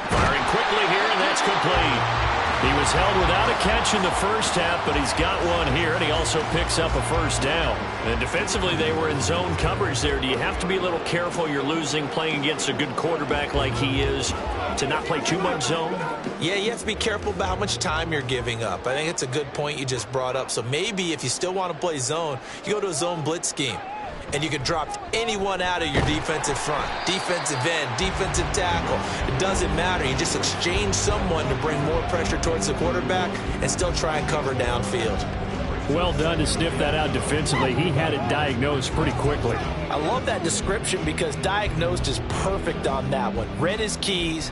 Firing quickly here, and that's complete. He was held without a catch in the first half, but he's got one here, and he also picks up a 1st down. And defensively, they were in zone coverage there. Do you have to be a little careful you're losing playing against a good quarterback like he is to not play too much zone? Yeah, you have to be careful about how much time you're giving up. I think it's a good point you just brought up. So maybe if you still want to play zone, you go to a zone blitz scheme. And you can drop anyone out of your defensive front, defensive end, defensive tackle. It doesn't matter. You just exchange someone to bring more pressure towards the quarterback and still try and cover downfield. Well done to sniff that out defensively. He had it diagnosed pretty quickly. I love that description because diagnosed is perfect on that one. Read his keys,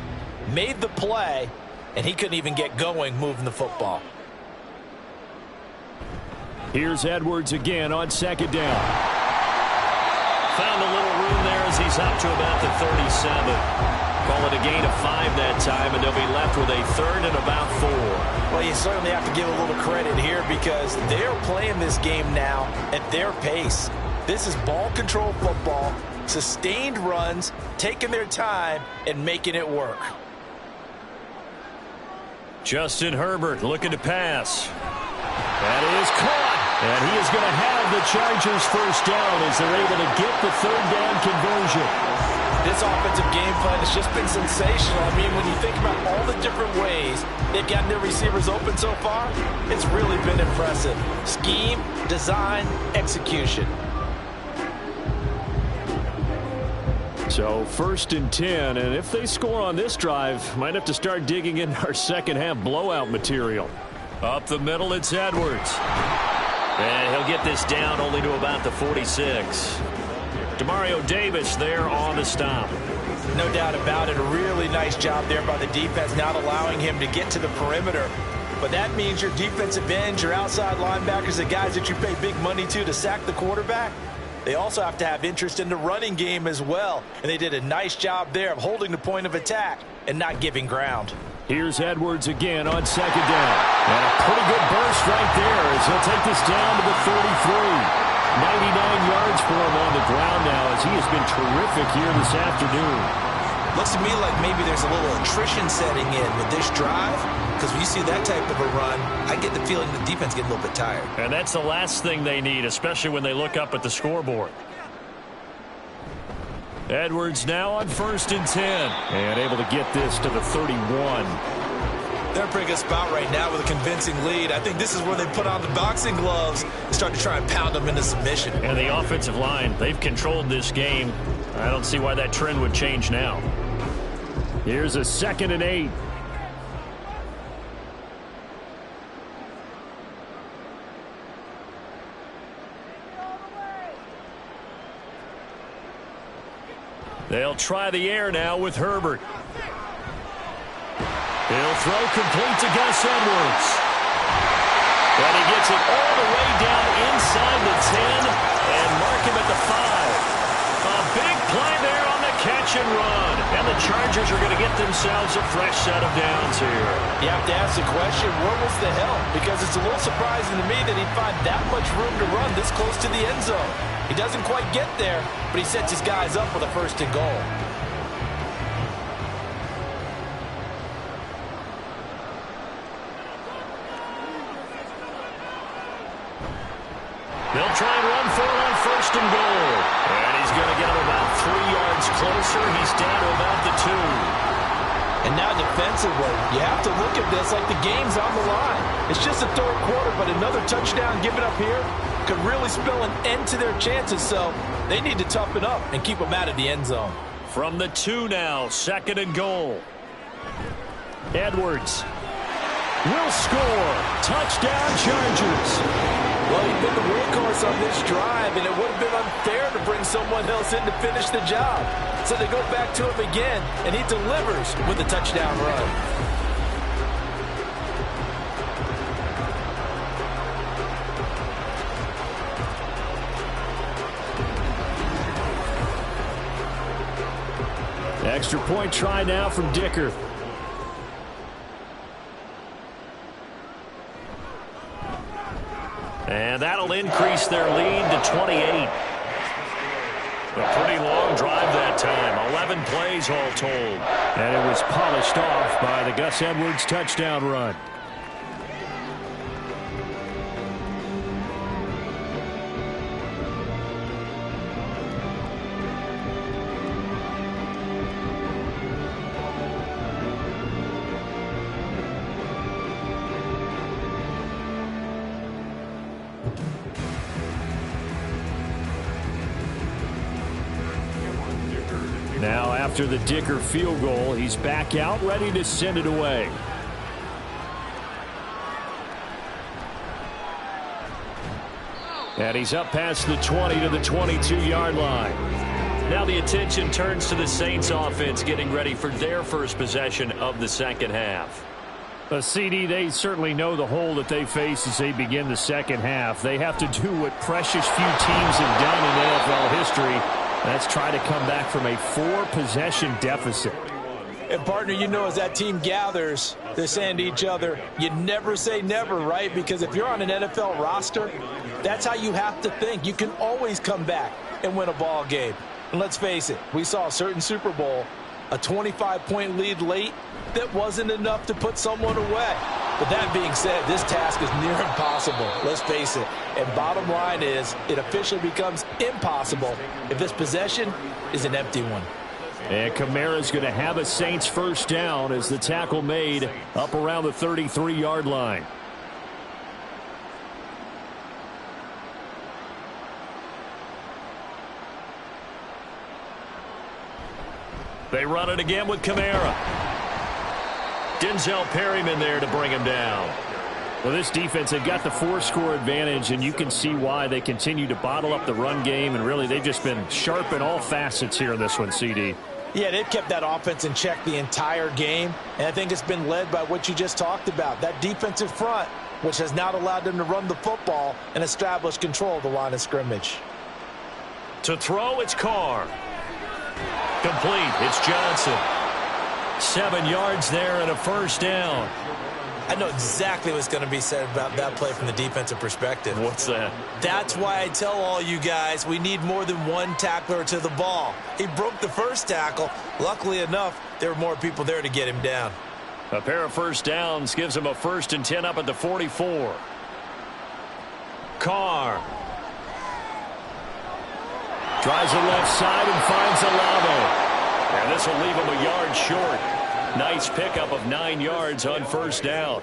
made the play, and he couldn't even get going moving the football. Here's Edwards again on 2nd down. Found a little room there as he's up to about the 37. Call it a gain of 5 that time, and they'll be left with a 3rd and about 4. Well, you certainly have to give a little credit here because they're playing this game now at their pace. This is ball control football, sustained runs, taking their time, and making it work. Justin Herbert looking to pass. That is caught. And he is going to have the Chargers 1st down as they're able to get the 3rd down conversion. This offensive game plan has just been sensational. I mean, when you think about all the different ways they've gotten their receivers open so far, it's really been impressive. Scheme, design, execution. So 1st and 10, and if they score on this drive, might have to start digging in our second half blowout material. Up the middle, it's Edwards. And he'll get this down only to about the 46. Demario Davis there on the stop. No doubt about it. A really nice job there by the defense, not allowing him to get to the perimeter. But that means your defensive ends, your outside linebackers, the guys that you pay big money to sack the quarterback, they also have to have interest in the running game as well. And they did a nice job there of holding the point of attack and not giving ground. Here's Edwards again on 2nd down. And a pretty good burst right there as he'll take this down to the 33. 99 yards for him on the ground now as he has been terrific here this afternoon. Looks to me like maybe there's a little attrition setting in with this drive because when you see that type of a run, I get the feeling the defense gets a little bit tired. And that's the last thing they need, especially when they look up at the scoreboard. Edwards now on 1st and 10 and able to get this to the 31. They're in a pretty good spot right now with a convincing lead. I think this is where they put on the boxing gloves and start to try and pound them into submission. And the offensive line, they've controlled this game. I don't see why that trend would change now. Here's a 2nd and 8. They'll try the air now with Herbert. He'll throw complete to Gus Edwards. And he gets it all the way down inside the 10 and mark him at the 5. A big play there on the catch and run. And the Chargers are going to get themselves a fresh set of downs here. You have to ask the question, where was the help? Because it's a little surprising to me that he'd find that much room to run this close to the end zone. He doesn't quite get there, but he sets his guys up for the 1st and goal. They'll try and run for it on 1st and goal. And he's going to get him about 3 yards closer. He's down to about the 2. And now defensively, you have to look at this like the game's on the line. It's just the third quarter, but another touchdown given up here could really spell an end to their chances, so they need to toughen up and keep them out of the end zone. From the 2 now, 2nd and goal. Edwards will score. Touchdown, Chargers. Well, he's been the workhorse on this drive, and it would have been unfair to bring someone else in to finish the job. So they go back to him again, and he delivers with a touchdown run. Extra point try now from Dicker. And that'll increase their lead to 28. A pretty long drive that time. 11 plays all told. And it was polished off by the Gus Edwards touchdown run. Now, after the Dicker field goal, he's back out, ready to send it away. And he's up past the 20 to the 22-yard line. Now the attention turns to the Saints offense getting ready for their first possession of the second half. CD, they certainly know the hole that they face as they begin the second half. They have to do what precious few teams have done in NFL history. That's try to come back from a 4-possession deficit. And, partner, you know, as that team gathers, they're saying to each other, you never say never, right? Because if you're on an NFL roster, that's how you have to think. You can always come back and win a ball game. And let's face it, we saw a certain Super Bowl, a 25-point lead late that wasn't enough to put someone away. But that being said, this task is near impossible. Let's face it. And bottom line is, it officially becomes impossible if this possession is an empty one. And Kamara's going to have a Saints first down as the tackle made up around the 33-yard line. They run it again with Kamara. Denzel Perryman there to bring him down. Well, this defense, they've got the 4-score advantage, and you can see why they continue to bottle up the run game, and really they've just been sharp in all facets here in this one, CD. Yeah, they've kept that offense in check the entire game, and I think it's been led by what you just talked about, that defensive front, which has not allowed them to run the football and establish control of the line of scrimmage. To throw, it's Carr. Complete, it's Johnson. 7 yards there and a first down. I know exactly what's going to be said about that play from the defensive perspective. What's that? That's why I tell all you guys we need more than one tackler to the ball. He broke the first tackle. Luckily enough, there were more people there to get him down. A pair of first downs gives him a 1st and 10 up at the 44. Carr. Drives the left side and finds Olave. And this will leave him a yard short. Nice pickup of 9 yards on first down.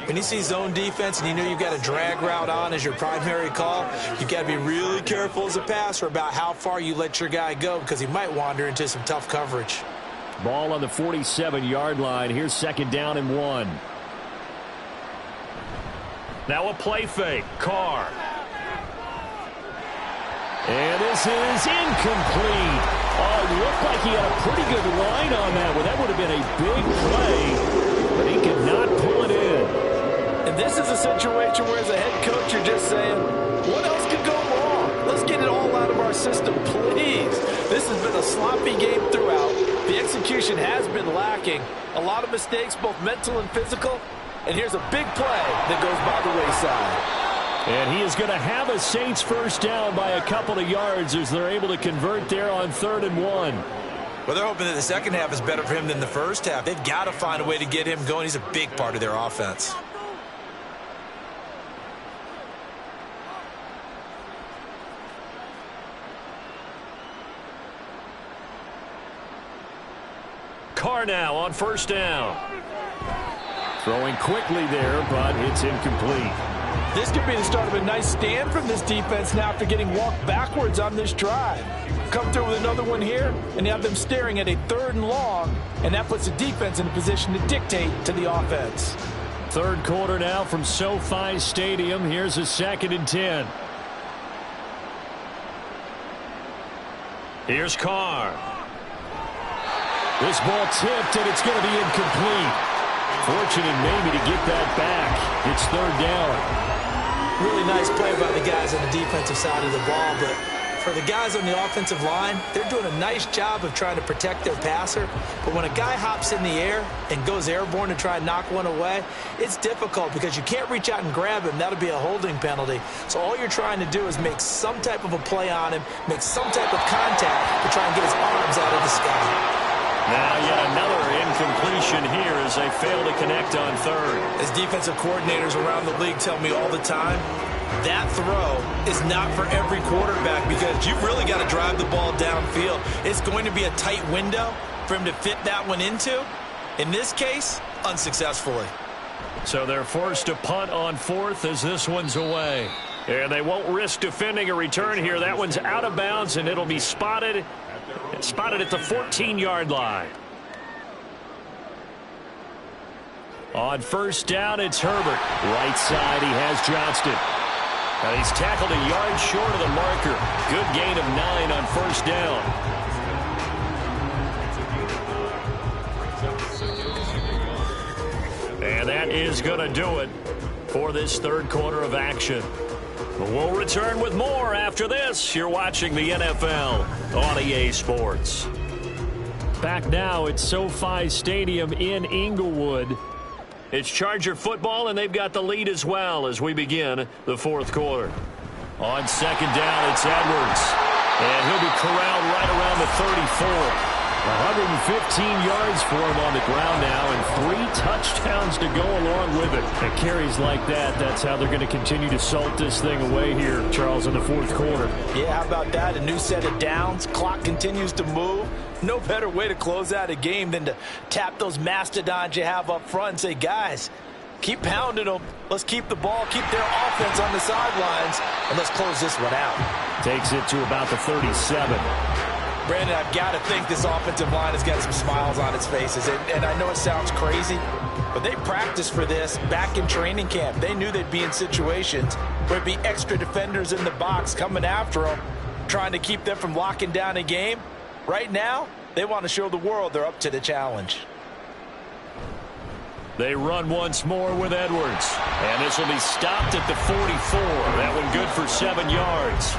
When you see zone defense and you know you've got a drag route on as your primary call, you've got to be really careful as a passer about how far you let your guy go because he might wander into some tough coverage. Ball on the 47-yard line. Here's 2nd down and 1. Now a play fake. Carr. And this is incomplete. Oh, it looked like he had a pretty good line on that one. That would have been a big play, but he could not pull it in. And this is a situation where as a head coach, you're just saying, what else could go wrong? Let's get it all out of our system, please. This has been a sloppy game throughout. The execution has been lacking. A lot of mistakes, both mental and physical. And here's a big play that goes by the wayside. And he is going to have a Saints first down by a couple of yards as they're able to convert there on 3rd and 1. Well, they're hoping that the second half is better for him than the first half. They've got to find a way to get him going. He's a big part of their offense. Carr now on first down. Throwing quickly there, but it's incomplete. This could be the start of a nice stand from this defense now after getting walked backwards on this drive. Come through with another one here, and you have them staring at a 3rd and long, and that puts the defense in a position to dictate to the offense. Third quarter now from SoFi Stadium. Here's a 2nd and 10. Here's Carr. This ball tipped, and it's going to be incomplete. Fortunate maybe to get that back. It's 3rd down. Really nice play by the guys on the defensive side of the ball, but for the guys on the offensive line, they're doing a nice job of trying to protect their passer. But when a guy hops in the air and goes airborne to try and knock one away, it's difficult because you can't reach out and grab him. That'll be a holding penalty. So all you're trying to do is make some type of a play on him, make some type of contact to try and get his arms out of the sky. Now yet another incompletion here as they fail to connect on 3rd. As defensive coordinators around the league tell me all the time, that throw is not for every quarterback because you've really got to drive the ball downfield. It's going to be a tight window for him to fit that one into. In this case, unsuccessfully. So they're forced to punt on 4th as this one's away. And they won't risk defending a return here. That one's out of bounds, and it'll be spotted at the 14-yard line. On first down, it's Herbert. Right side, he has Johnston. And he's tackled a yard short of the marker. Good gain of 9 on first down. And that is going to do it for this 3rd quarter of action. We'll return with more after this. You're watching the NFL on EA Sports. Back now at SoFi Stadium in Inglewood. It's Charger football, and they've got the lead as well as we begin the 4th quarter. On 2nd down, it's Edwards. And he'll be corralled right around the 34. 115 yards for him on the ground now, and 3 touchdowns to go along with it. And carries like that, that's how they're going to continue to salt this thing away here, Charles, in the 4th quarter. Yeah, how about that? A new set of downs. Clock continues to move. No better way to close out a game than to tap those mastodons you have up front and say, guys, keep pounding them. Let's keep the ball, keep their offense on the sidelines, and let's close this one out. Takes it to about the 37. Brandon, I've got to think this offensive line has got some smiles on its faces. And I know it sounds crazy, but they practiced for this back in training camp. They knew they'd be in situations where it'd be extra defenders in the box coming after them, trying to keep them from locking down a game. Right now, they want to show the world they're up to the challenge. They run once more with Edwards. And this will be stopped at the 44. That one good for 7 yards.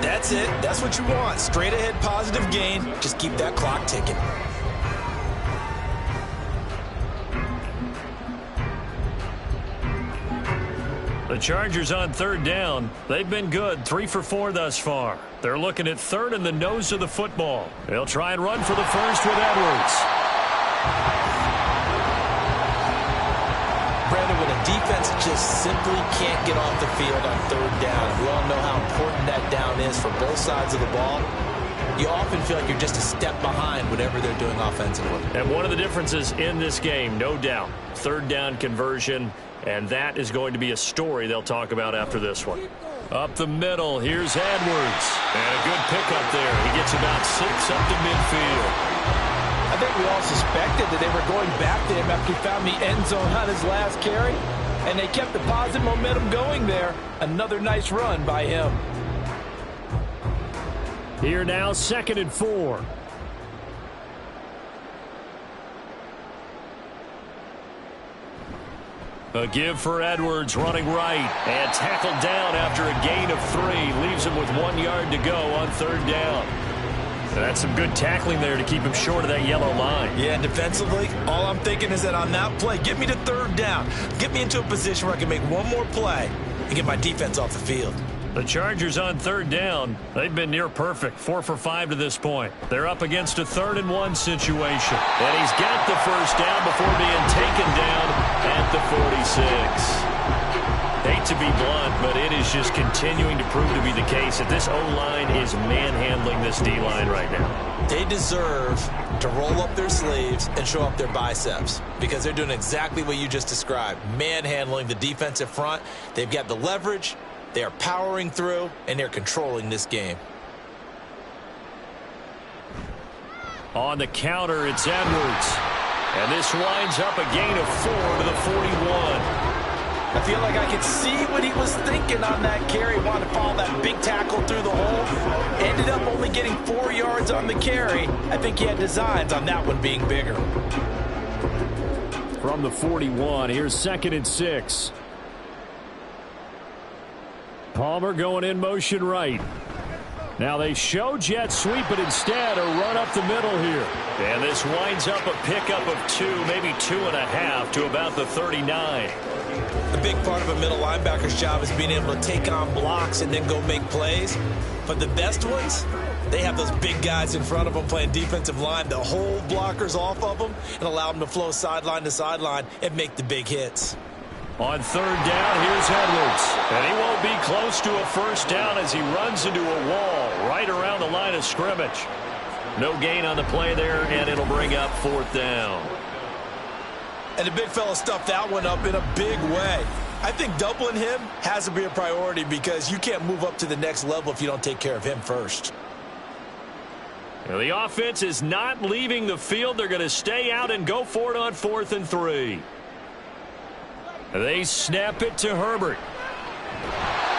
That's it. That's what you want. Straight ahead positive gain. Just keep that clock ticking. The Chargers on 3rd down. They've been good. 3 for 4 thus far. They're looking at 3rd and the nose of the football. They'll try and run for the first with Edwards. Brandon, when a defense just simply can't get off the field on 3rd down, we all know how important that down is for both sides of the ball. You often feel like you're just a step behind whatever they're doing offensively. And one of the differences in this game, no doubt, 3rd down conversion, and that is going to be a story they'll talk about after this one. Up the middle, here's Edwards. And a good pickup there. He gets about 6 up to midfield. I think we all suspected that they were going back to him after he found the end zone on his last carry, and they kept the positive momentum going there. Another nice run by him. Here now, 2nd and 4. A give for Edwards, running right, and tackled down after a gain of 3. Leaves him with 1 yard to go on 3rd down. That's some good tackling there to keep him short of that yellow line. Yeah, and defensively, all I'm thinking is that on that play, get me to 3rd down. Get me into a position where I can make one more play and get my defense off the field. The Chargers on 3rd down. They've been near perfect, 4 for 5 to this point. They're up against a 3rd and 1 situation. And he's got the first down before being taken down at the 46. Hate to be blunt, but it is just continuing to prove to be the case that this O-line is manhandling this D-line right now. Day deserve to roll up their sleeves and show up their biceps because they're doing exactly what you just described, manhandling the defensive front. They've got the leverage, they're powering through, and they're controlling this game. On the counter, it's Edwards. And this winds up a gain of 4 to the 41. I feel like I could see what he was thinking on that carry. Wanted to follow that big tackle through the hole. Ended up only getting 4 yards on the carry. I think he had designs on that one being bigger. From the 41, here's 2nd and 6. Palmer going in motion right. Now they show jet sweep, but instead a run up the middle here. And this winds up a pickup of 2, maybe 2.5 to about the 39. A big part of a middle linebacker's job is being able to take on blocks and then go make plays. But the best ones, they have those big guys in front of them playing defensive line to hold blockers off of them and allow them to flow sideline to sideline and make the big hits. On 3rd down, here's Edwards. And he won't be close to a first down as he runs into a wall right around the line of scrimmage. No gain on the play there, and it'll bring up 4th down. And the big fella stuffed that one up in a big way. I think doubling him has to be a priority because you can't move up to the next level if you don't take care of him first. Now the offense is not leaving the field. They're going to stay out and go for it on 4th and 3. They snap it to Herbert.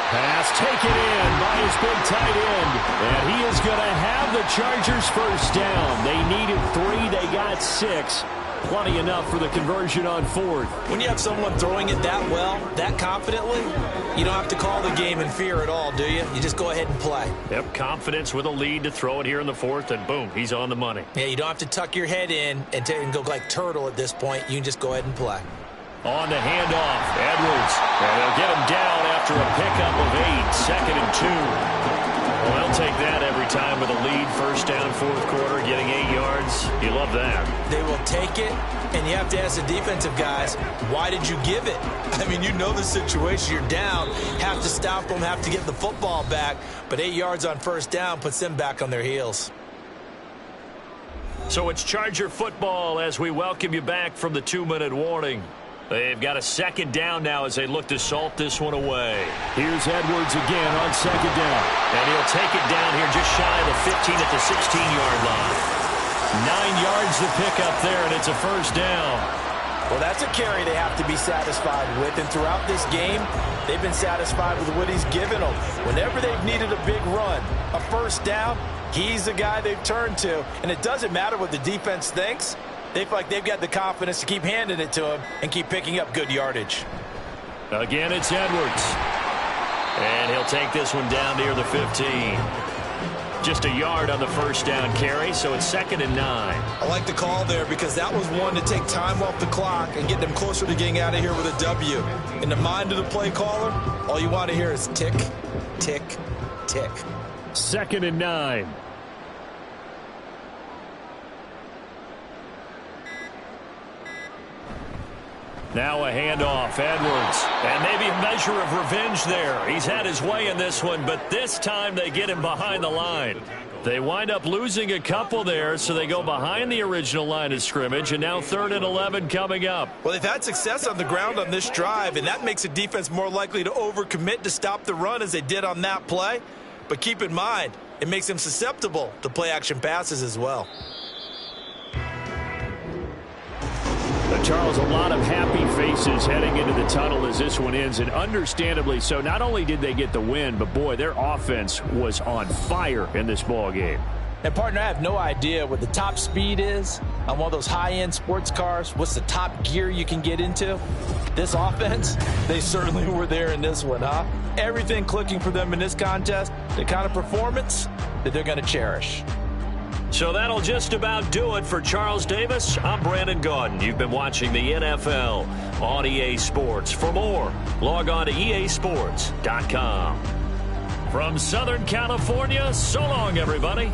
Pass taken in by his big tight end. And he is going to have the Chargers first down. They needed 3. They got 6. Plenty enough for the conversion on 4th. When you have someone throwing it that well, that confidently, you don't have to call the game in fear at all, do you? You just go ahead and play. Yep, confidence with a lead to throw it here in the 4th, and boom, he's on the money. Yeah, you don't have to tuck your head in and go like turtle at this point. You can just go ahead and play. On the handoff, Edwards. And they'll get him down after a pickup of 8, 2nd and 2. Well, they'll take that every time with a lead. First down, 4th quarter, getting 8 yards. You love that. They will take it, and you have to ask the defensive guys, why did you give it? I mean, you know the situation. You're down, have to stop them, have to get the football back. But 8 yards on first down puts them back on their heels. So it's Charger football as we welcome you back from the 2-minute warning. They've got a 2nd down now as they look to salt this one away. Here's Edwards again on 2nd down. And he'll take it down here just shy of the 15 at the 16-yard line. 9 yards to pick up there, and it's a first down. Well, that's a carry they have to be satisfied with. And throughout this game, they've been satisfied with what he's given them. Whenever they've needed a big run, a first down, he's the guy they've turned to. And it doesn't matter what the defense thinks. They feel like they've got the confidence to keep handing it to him and keep picking up good yardage. Again, it's Edwards. And he'll take this one down near the 15. Just a yard on the first down carry, so it's 2nd and 9. I like the call there because that was one to take time off the clock and get them closer to getting out of here with a W. In the mind of the play caller, all you want to hear is tick, tick, tick. 2nd and 9. Now a handoff, Edwards. And maybe a measure of revenge there. He's had his way in this one, but this time they get him behind the line. They wind up losing a couple there, so they go behind the original line of scrimmage, and now 3rd and 11 coming up. Well, they've had success on the ground on this drive, and that makes a defense more likely to overcommit to stop the run as they did on that play. But keep in mind, it makes them susceptible to play-action passes as well. Charles, a lot of happy faces heading into the tunnel as this one ends, and understandably so. Not only did they get the win, but boy, their offense was on fire in this ball game. And partner, I have no idea what the top speed is on one of those high-end sports cars. What's the top gear you can get into? This offense, they certainly were there in this one, huh? Everything clicking for them in this contest, the kind of performance that they're going to cherish. So that'll just about do it for Charles Davis. I'm Brandon Gaudin. You've been watching the NFL on EA Sports. For more, log on to easports.com. From Southern California, so long, everybody.